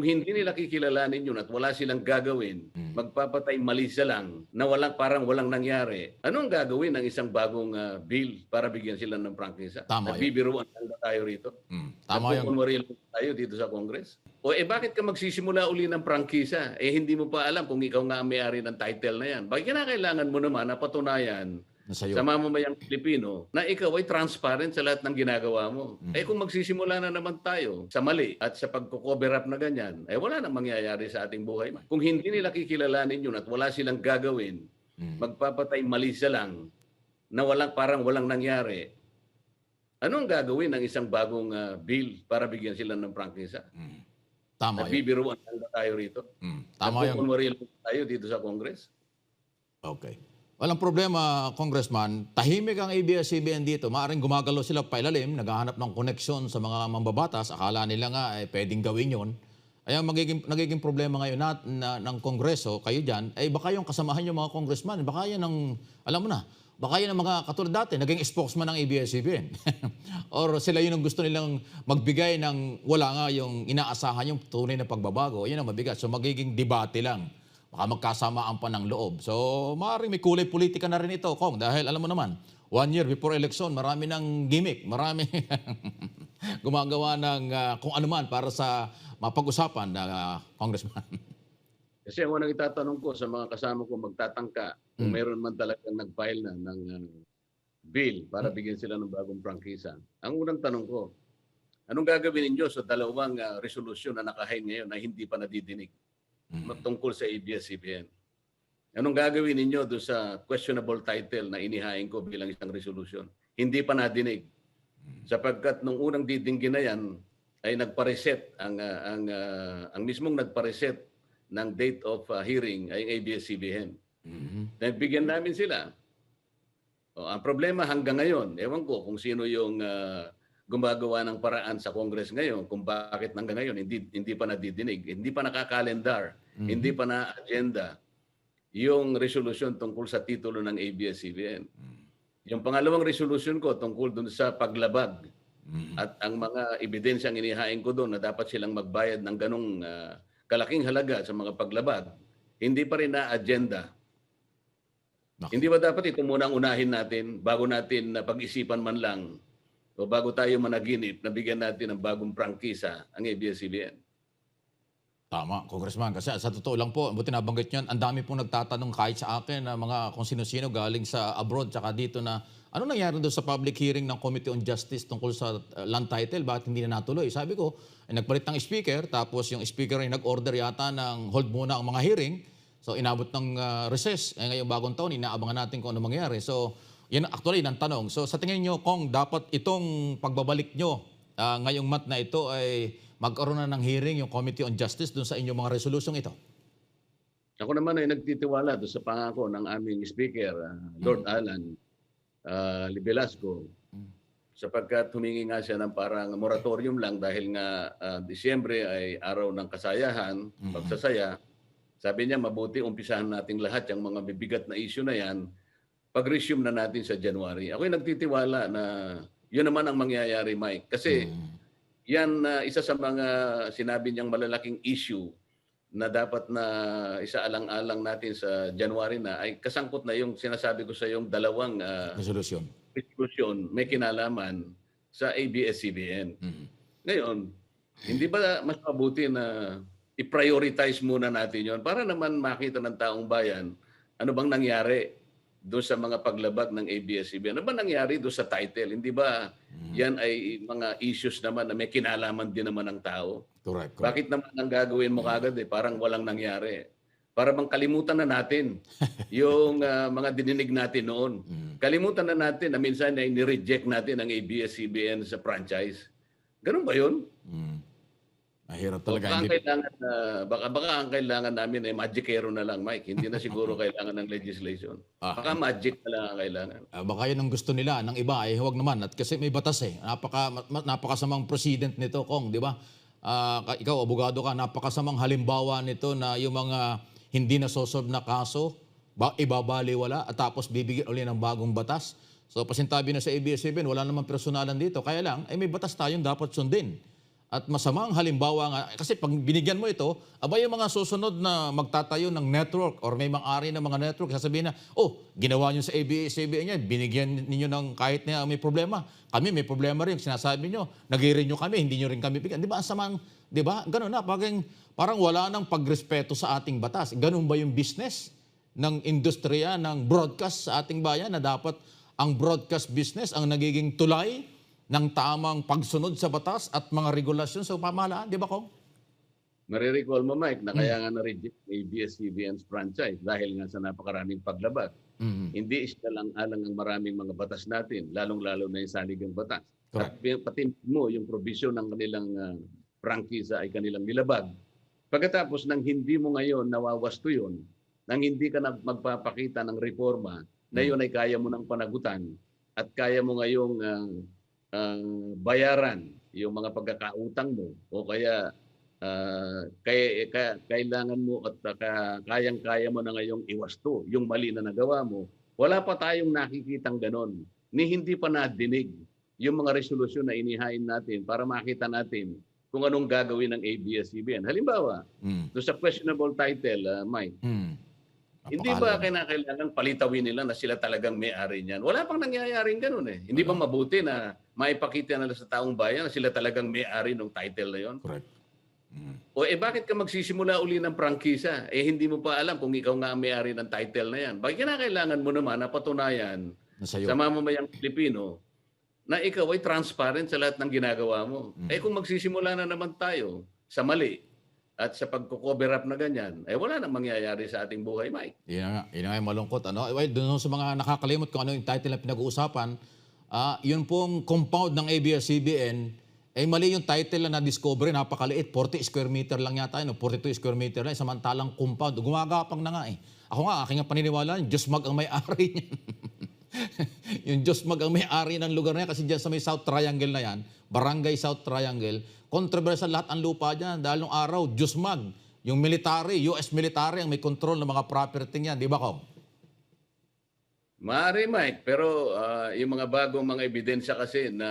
Kung hindi nila kikilalanin yun at wala silang gagawin, magpapatay malisa lang na parang walang nangyari, ano ang gagawin ng isang bagong bill para bigyan sila ng prangkisa? Tama yun. Nagbibiruan lang ba tayo rito? Tama yun. Nagkukunwari lang tayo dito sa Congress? O bakit ka magsisimula uli ng prangkisa? Hindi mo pa alam kung ikaw nga ang may-ari ng title na yan. Bakit kinakailangan mo naman na patunayan Nasa'yo. sa mamamayang Pilipino na ikaw ay transparent sa lahat ng ginagawa mo? Kung magsisimula na naman tayo sa mali at sa pagko-cover up na ganyan, wala nang mangyayari sa ating buhay. Kung hindi nila kikilalanin yun at wala silang gagawin, magpapatay malisa lang na parang walang nangyari, ano ang gagawin ng isang bagong bill para bigyan sila ng prangkisa? Tama yun. Nagbibiruan lang ba tayo rito? Tama yun. Nagkukunwari lang tayo dito sa Congress? Okay. Walang problema, Congressman. Tahimik ang ABS-CBN dito. Maaaring gumagalaw sila pailalim, naghahanap ng koneksyon sa mga mambabatas. Akala nila nga pwedeng gawin yon. Ay ang nagiging problema ngayon ng Kongreso, kayo dyan, baka yung kasamahan yung mga congressman, baka yan ang, alam mo na, baka yan ang mga katulad dati, naging spokesman ng ABS-CBN. Or sila yun ang gusto nilang magbigay ng wala nga yung inaasahan yung tunay na pagbabago. Yan ang mabigat. So magiging debate lang. Baka magkasamaan pa ng loob. So, maaaring may kulay politika na rin ito, Kong. Dahil alam mo naman, 1 year before election, marami ng gimmick, marami gumagawa ng kung ano man para sa mapag-usapan na Congressman. Kasi ang unang itatanong ko sa mga kasama ko magtatangka kung meron man talagang nag-file na ng bill para bigyan sila ng bagong prangkisa. Ang unang tanong ko, anong gagawin ninyo sa dalawang resolusyon na nakahain ngayon na hindi pa nadidinig? Tungkol sa ABS-CBN. Anong gagawin ninyo doon sa questionable title na inihain ko bilang isang resolution? Hindi pa nadinig. Sapagkat nung unang didinggin na yan, ay nagpa-reset, ang mismong nagpa-reset ng date of hearing ay ABS-CBN. Nagbigyan namin sila. Ang problema hanggang ngayon, ewan ko kung sino yung gumagawa ng paraan sa Congress ngayon kung bakit hanggang ngayon hindi pa nadidinig, hindi pa nakakalendar, hindi pa na-agenda yung resolution tungkol sa titulo ng ABS-CBN. Yung pangalawang resolution ko tungkol dun sa paglabag at ang mga ebidensyang inihain ko doon na dapat silang magbayad ng ganong kalaking halaga sa mga paglabag, hindi pa rin na-agenda. Hindi ba dapat ito muna ang unahin natin bago natin pag-isipan man lang o bago tayo managinip na bigyan natin ng bagong prangkisa ang ABS-CBN? Tama, Congressman. Kasi sa totoo lang po, buti nabanggit nyo, ang dami pong nagtatanong kahit sa akin na mga kung sino-sino galing sa abroad tsaka dito na ano nangyari doon sa public hearing ng Committee on Justice tungkol sa land title, bakit hindi na natuloy? Sabi ko, nagpalit ng speaker, tapos yung speaker ay nag-order yata ng hold muna ang mga hearing. So inabot ng recess. Ngayong bagong taon, inaabangan natin kung ano mangyari. So yan actually ng tanong. So sa tingin nyo, Kong, dapat itong pagbabalik nyo ngayong month na ito ay magkaroon na ng hearing yung Committee on Justice doon sa inyong mga resolusyong ito? Ako naman ay nagtitiwala doon sa pangako ng aming speaker, Lord Alan Velasco, sapagkat humingi nga siya ng parang moratorium lang dahil nga Disyembre ay araw ng kasayahan, pagsasaya. Sabi niya, mabuti umpisahan natin lahat yung mga bibigat na issue na yan, pag-resume na natin sa January. Ako'y nagtitiwala na yun naman ang mangyayari, Mike. Kasi yan isa sa mga sinabi niyang malalaking issue na dapat na isaalang-alang natin sa January na ay kasangkot na yung sinasabi ko sa yung dalawang Resolution. may kinalaman sa ABS-CBN. Ngayon, hindi ba mas mabuti na i-prioritize muna natin yon para naman makita ng taong bayan ano bang nangyari doon sa mga paglabag ng ABS-CBN? Ano ba nangyari doon sa title? Hindi ba yan ay mga issues naman na may kinalaman din naman ng tao? Correct. Bakit naman ang gagawin mo kagad parang walang nangyari? Para bang kalimutan na natin yung mga dininig natin noon. Kalimutan na natin na minsan ay ni-reject natin ang ABS-CBN sa franchise. Ganun ba yun? Mahirap So, talaga. baka ang kailangan namin ay magicero na lang, Mike. Hindi na siguro kailangan ng legislation. Baka magic na lang ang kailangan. Baka yun ang gusto nila ng iba, huwag naman. At kasi may batas napakasamang precedent nito, Kong, di ba? Ikaw, abogado ka, napakasamang halimbawa nito na yung mga hindi nasosolve na kaso, ibabaliwala at tapos bibigyan ulit ng bagong batas. So, pasintabi na sa ABS-CBN, wala namang personalan dito. Kaya lang, may batas tayong dapat sundin. At masamang halimbawa nga, kasi pag binigyan mo ito, aba yung mga susunod na magtatayo ng network or may mang-ari ng mga network, sasabihin na, oh, ginawa nyo sa ABS-CBN yan, binigyan ninyo ng kahit na may problema. Kami may problema rin, sinasabi nyo, nag-hearing nyo kami, hindi nyo rin kami bigyan. Di ba, samang, di ba, ganun na, parang wala nang pagrespeto sa ating batas. Ganun ba yung business ng industriya, ng broadcast sa ating bayan na dapat ang broadcast business ang nagiging tulay ng tamang pagsunod sa batas at mga regulasyon sa pamahalaan, di ba, Kong? Marirecall mo, Mike, na kaya nga na-reject ABS-CBN's franchise dahil nga sa napakaraming paglabag. Hindi lang alang ang maraming mga batas natin, lalong-lalo na yung saligang batas. At pati mo yung provision ng kanilang prangkisa ay kanilang nilabag. Pagkatapos nang hindi mo ngayon nawawasto yun, nang hindi ka na magpapakita ng reforma, na yun ay kaya mo ng panagutan at kaya mo ngayong bayaran yung mga pagkakautang mo o kaya kailangan mo at kayang-kaya mo na ngayong iwasto yung mali na nagawa mo, wala pa tayong nakikitang ganon. Hindi pa nadinig yung mga resolusyon na inihain natin para makita natin kung anong gagawin ng ABS-CBN. Halimbawa, doon sa questionable title, Mike, hindi ba kailangan palitawin nila na sila talagang may-ari niyan? Wala pang nangyayaring ganun eh. Hindi ba mabuti na maipakita nila sa taong bayan na sila talagang may-ari ng title na yon? Correct. O bakit ka magsisimula uli ng prangkisa? Hindi mo pa alam kung ikaw nga ang may-ari ng title na yan. Bakit kailangan mo naman na patunayan sa mamamayang Pilipino na ikaw ay transparent sa lahat ng ginagawa mo? Kung magsisimula na naman tayo sa mali, at sa pagko-cover up na ganyan, wala nang mangyayari sa ating buhay, Mike. Yun nga yung malungkot. Doon sa mga nakakalimot kung ano yung title na pinag-uusapan, yun pong compound ng ABS-CBN, mali yung title na na-discover, napakaliit, 40 square meter lang yata, 42 square meter lang, samantalang compound, gumagapang na nga eh. Ako nga, aking paniniwala, Diyos mag ang may-ari niyan. Yung Diyos mag ang may-ari ng lugar na yan, kasi dyan sa may South Triangle na yan, Barangay South Triangle, kontrobersyal lahat ang lupa dyan. Dahil nung araw, Diyos mag, yung military, US military ang may control ng mga property niyan. Di ba, Kong? Maaari, Mike. Pero yung mga bagong mga ebidensya kasi na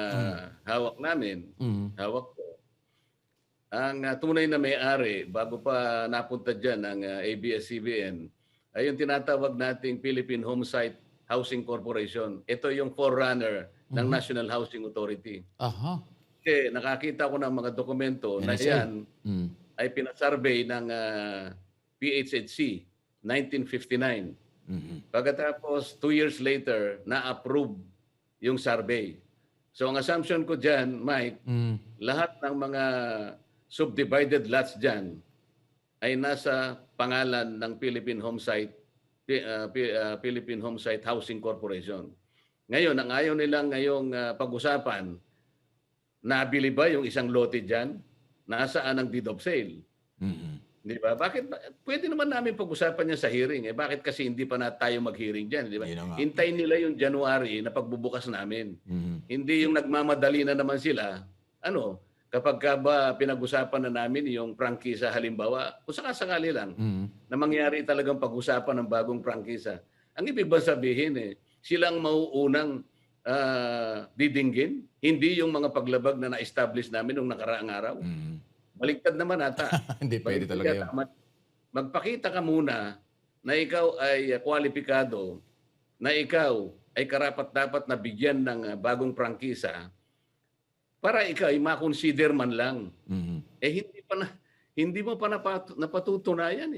hawak namin, hawak ko, ang tunay na may-ari, bago pa napunta dyan ang ABS-CBN, ay yung tinatawag nating Philippine Homesite Housing Corporation. Ito yung forerunner ng National Housing Authority. Kasi nakakita ko ng mga dokumento na yan ay pinasurvey ng PHHC 1959. Pagkatapos 2 years later, na-approve yung survey. So ang assumption ko dyan, Mike, lahat ng mga subdivided lots dyan ay nasa pangalan ng Philippine Homesite Housing Corporation. Ngayon, ang ayaw nilang ngayong pag-usapan, nabili ba yung isang lote dyan? Nasaan ang deed of sale? Di ba? Bakit? Pwede naman namin pag-usapan yan sa hearing. Bakit kasi hindi pa na tayo mag-hearing dyan? Di ba? Hintayin nila yung January na pagbubukas namin. Hindi yung nagmamadali na naman sila. Kapag ka ba pinag-usapan na namin yung prangkisa halimbawa, kung sakasakali lang, na mangyari talagang pag-usapan ng bagong prangkisa. Ang ibig ba sabihin silang mauunang didinggin, hindi yung mga paglabag na na-establish namin nung nakaraang araw. Baligtad naman ata. Hindi pwede talaga yun. Magpakita ka muna na ikaw ay kwalipikado, na ikaw ay karapat-dapat na bigyan ng bagong prangkisa para ikaw ay makonsider man lang. Hindi mo pa napatutunayan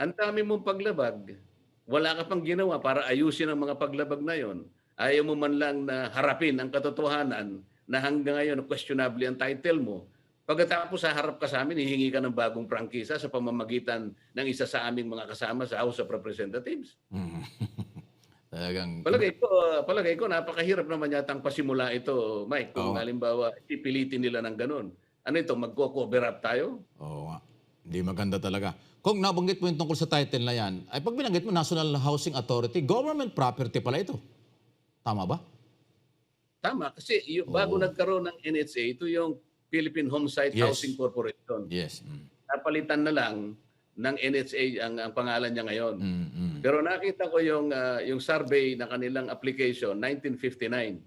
Ang dami mong paglabag, wala ka pang ginawa para ayusin ang mga paglabag na yon. Ayaw mo man lang na harapin ang katotohanan na hanggang ngayon questionable ang title mo. Pagkatapos harap ka sa amin, hihingi ka ng bagong prangkisa sa pamamagitan ng isa sa aming mga kasama sa House of Representatives. Palagay ko, napakahirap naman yatang pasimula ito, Mike. Kung halimbawa, ipilitin nila ng ganun. Ano ito, magko-cover up tayo? Oo nga. Hindi maganda talaga. Kung nabanggit mo yung tungkol sa title na yan, ay pag binanggit mo National Housing Authority, government property pala ito. Tama ba? Tama. Kasi bago nagkaroon ng NHA, ito yung Philippine Homesite Housing Corporation. Yes. Napalitan na lang ng NHA ang pangalan niya ngayon. Pero nakita ko yung survey na kanilang application, 1959.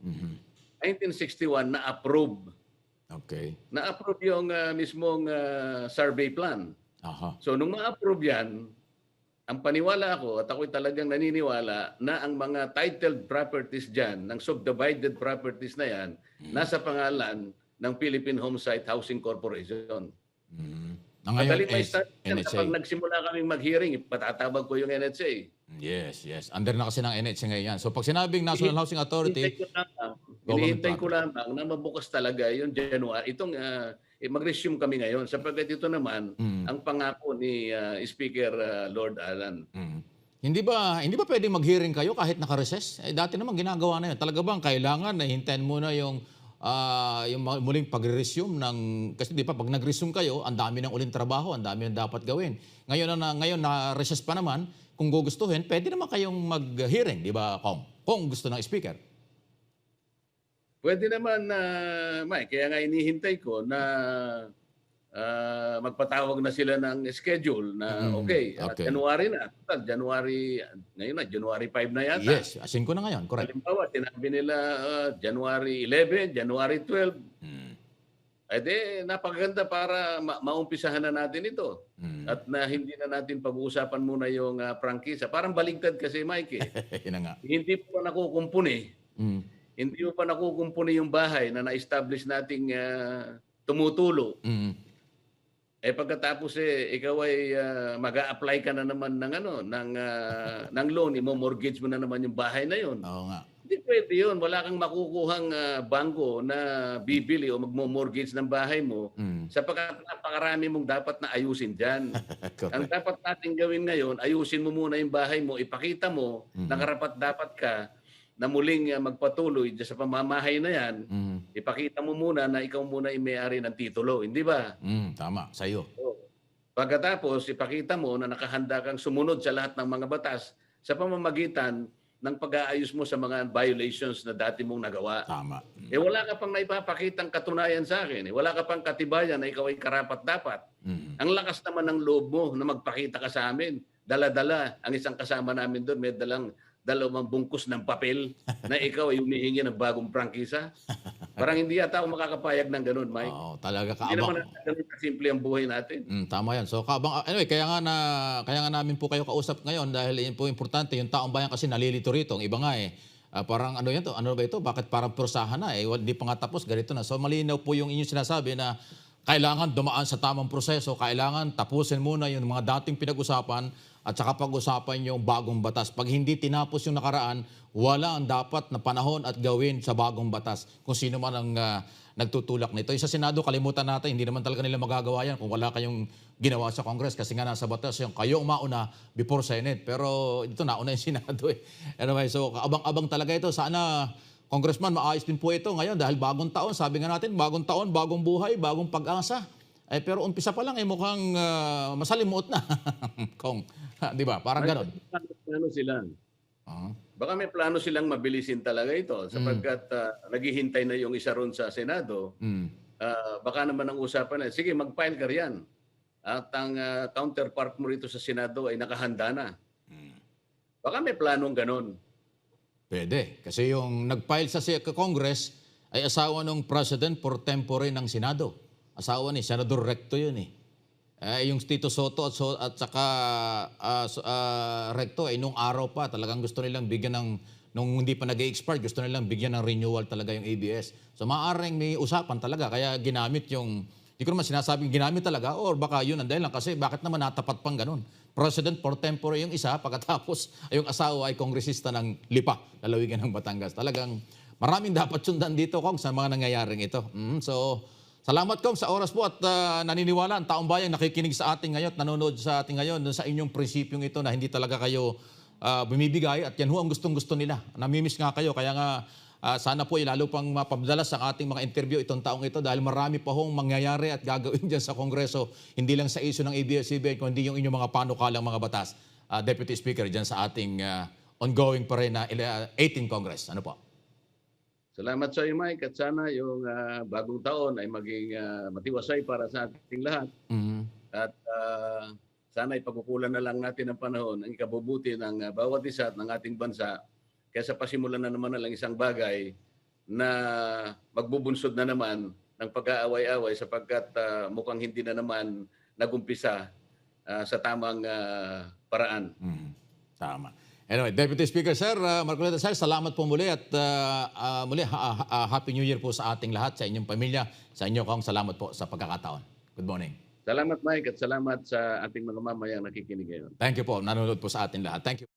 1961 na-approve Okay. Na-approve yung mismong survey plan. Aha. So nung ma-approve yan, ang paniwala ko at ako'y talagang naniniwala na ang mga titled properties dyan, ng subdivided properties na yan, nasa pangalan ng Philippine Homesite Housing Corporation. Mm. Na ngayon Madaling may is start yan NHA. kapag nagsimula kaming mag-hearing, patatawag ko yung NHA. Yes, yes. Under na kasi ng NHA ngayon yan. So pag sinabing National Housing Authority, Hinihintay ko lamang na mabukas talaga yung January. Mag-resume kami ngayon sapagkat ito naman ang pangako ni Speaker Lord Alan. Hindi ba pwedeng mag-hearing kayo kahit naka-recess? Dati naman ginagawa na 'yun. Talaga bang kailangan na hintayin muna yung muling pagre-resume ng kasi di ba pag nag-resume kayo, ang dami ng uling trabaho, ang dami ng dapat gawin. Ngayon na recess pa naman, kung gugustuhin, pwede naman kayong mag-hearing, di ba, Kong? Kung gusto ng speaker. Pwede naman na Mike, kaya nga inihintay ko na magpatawag na sila ng schedule na okay. January na. Ngayon na, January 5 na yata. Yes, asin ko na ngayon, correct. Halimbawa, tinabi nila January 11, January 12. Eh di, napakaganda para maumpisahan na natin ito. At na hindi na natin pag-uusapan muna yung prangkisa. Parang baligtad kasi, Mike. Yun na nga. Hindi pa nakukumpuni. Hindi mo pa nakukumpuni yung bahay na na-establish nating tumutulo. Eh pagkatapos ikaw ay mag-a-apply ka na naman ng loan, mo-mortgage mo na naman yung bahay na yon. Oo nga. Hindi pwede yun. Wala kang makukuhang bangko na bibili o magmo-mortgage ng bahay mo sapagkat napakarami mong dapat na ayusin dyan. Ang dapat natin gawin ngayon, ayusin mo muna yung bahay mo, ipakita mo na karapat-dapat ka na muling magpatuloy sa pamamahay na yan, ipakita mo muna na ikaw muna yung may-ari ng titulo. Hindi ba? Tama, sa'yo. Pagkatapos, ipakita mo na nakahanda kang sumunod sa lahat ng mga batas sa pamamagitan ng pag-aayos mo sa mga violations na dati mong nagawa. Tama. Wala ka pang naipapakitang katunayan sa akin. Wala ka pang katibayan na ikaw ay karapat-dapat. Ang lakas naman ng loob mo na magpakita ka sa amin. Dala-dala. Ang isang kasama namin doon, may dalawang bungkus ng papel na ikaw ay humihingi ng bagong prangkisa. Parang hindi yata ako makakapayag ng ganun, Mike. Oo, talaga Hindi kaabang. naman ganun kasimple ang buhay natin. Tama yan. So anyway, kaya nga namin po kayo kausap ngayon dahil yun po importante, yung taong bayan kasi nalilito rito. Ang iba nga parang ano yan to? Ano ba ito? Bakit parang prusahan na hindi pa nga tapos, ganito na. So malinaw po yung inyong sinasabi na kailangan dumaan sa tamang proseso, kailangan tapusin muna yung mga dating pinag-usapan at saka pag-usapan yung bagong batas. Pag hindi tinapos yung nakaraan, wala ang dapat na panahon at gawin sa bagong batas kung sino man ang nagtutulak nito. Yung sa Senado, kalimutan natin, hindi naman talaga nila magagawa yan kung wala kayong ginawa sa Congress kasi nga nasa batas yung kayo mauna before Senate. Pero ito nauna yung Senado eh. Anyway, so abang-abang talaga ito. Sana Congressman, maayos din po ito ngayon dahil bagong taon. Sabi nga natin, bagong taon, bagong buhay, bagong pag-asa. Pero umpisa pa lang mukhang masalimuot na. Kung, di ba? Parang ganon. Plano sila. Baka may plano silang mabilisin talaga ito sapagkat naghihintay na yung isa ron sa Senado. Baka naman ang usapan na, sige, mag-file ka riyan. At ang counterpart mo rito sa Senado ay nakahanda na. Baka may planong ganon. Pwede. Kasi yung nag-file sa Congress ay asawa ng President pro tempore ng Senado. Asawa ni Senador Recto yun eh. Yung Tito Soto at saka Recto ay nung araw pa talagang gusto nilang bigyan ng nung hindi pa nag-expire gusto nilang bigyan ng renewal talaga yung ABS. So maaaring may usapan talaga kaya ginamit yung hindi ko naman sinasabing ginamit talaga or baka yun ang dahilan kasi bakit naman natapat pang ganun. President pro tempore yung isa pagkatapos yung asawa ay kongresista ng Lipa, lalawigan ng Batangas. Talagang maraming dapat sundan dito Kong sa mga nangyayaring ito. So salamat Kong sa oras po at naniniwala ang taong bayan nakikinig sa ating ngayon at nanonood sa ating ngayon sa inyong prinsipyong ito na hindi talaga kayo bumibigay at yan ho ang gustong-gusto nila. Namimiss nga kayo kaya nga sana po lalo pang mapadalas sa ating mga interview itong taong ito dahil marami pa hong mangyayari at gagawin dyan sa Kongreso hindi lang sa issue ng ABS-CBN kundi yung inyong mga panukalang mga batas. Deputy Speaker dyan sa ating ongoing pa rin na 18 Congress. Ano po? Salamat sa iyo, Mike, at sana yung bagong taon ay maging matiwasay para sa ating lahat. At sana ipagkukulan na lang natin ang panahon ang ikabubuti ng bawat isa at ng ating bansa kaysa pasimulan na naman isang bagay na magbubunsod na naman ng pag-aaway-away sapagkat mukhang hindi na naman nagumpisa sa tamang paraan. Tama. Anyway, Deputy Speaker Sir, Marcoleta Sir, salamat po muli at muli Happy New Year po sa ating lahat, sa inyong pamilya, sa inyo kong salamat po sa pagkakataon. Good morning. Salamat Mike at salamat sa ating mga mamayang nakikinig ngayon. Thank you po. Nanonood po sa atin lahat. Thank you.